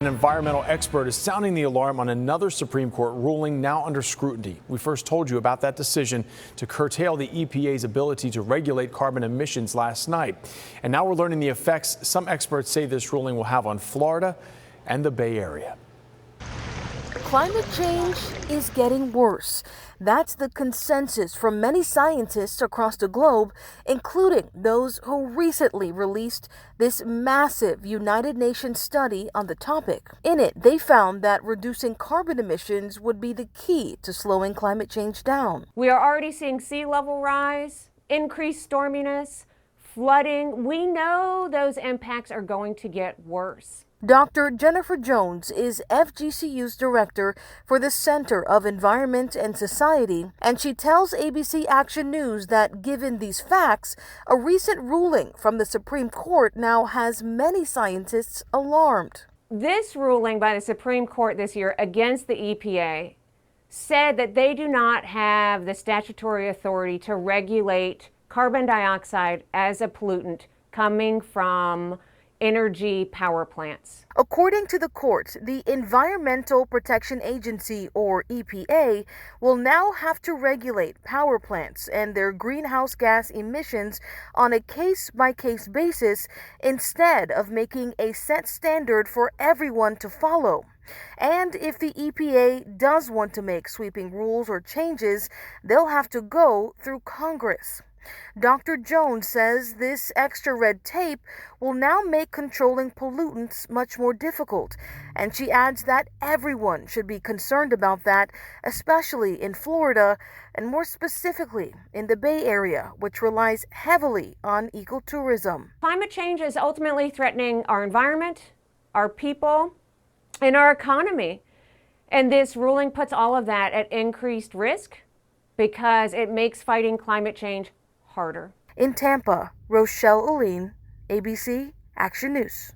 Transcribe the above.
An environmental expert is sounding the alarm on another Supreme Court ruling now under scrutiny. We first told you about that decision to curtail the EPA's ability to regulate carbon emissions last night. And now we're learning the effects some experts say this ruling will have on Florida and the Bay Area. Climate change is getting worse. That's the consensus from many scientists across the globe, including those who recently released this massive United Nations study on the topic. In it, they found that reducing carbon emissions would be the key to slowing climate change down. We are already seeing sea level rise, increased storminess, flooding. We know those impacts are going to get worse. Dr. Jennifer Jones is FGCU's director for the Center of Environment and Society, and she tells ABC Action News that given these facts, a recent ruling from the Supreme Court now has many scientists alarmed. This ruling by the Supreme Court this year against the EPA said that they do not have the statutory authority to regulate carbon dioxide as a pollutant coming from energy power plants. According to the court, the Environmental Protection Agency, or EPA, will now have to regulate power plants and their greenhouse gas emissions on a case-by-case basis instead of making a set standard for everyone to follow. And if the EPA does want to make sweeping rules or changes, they'll have to go through Congress. Dr. Jones says this extra red tape will now make controlling pollutants much more difficult, and she adds that everyone should be concerned about that, especially in Florida and more specifically in the Bay Area, which relies heavily on ecotourism. Climate change is ultimately threatening our environment, our people, and our economy. And this ruling puts all of that at increased risk because it makes fighting climate change harder. In Tampa, Rochelle Oline, ABC Action News.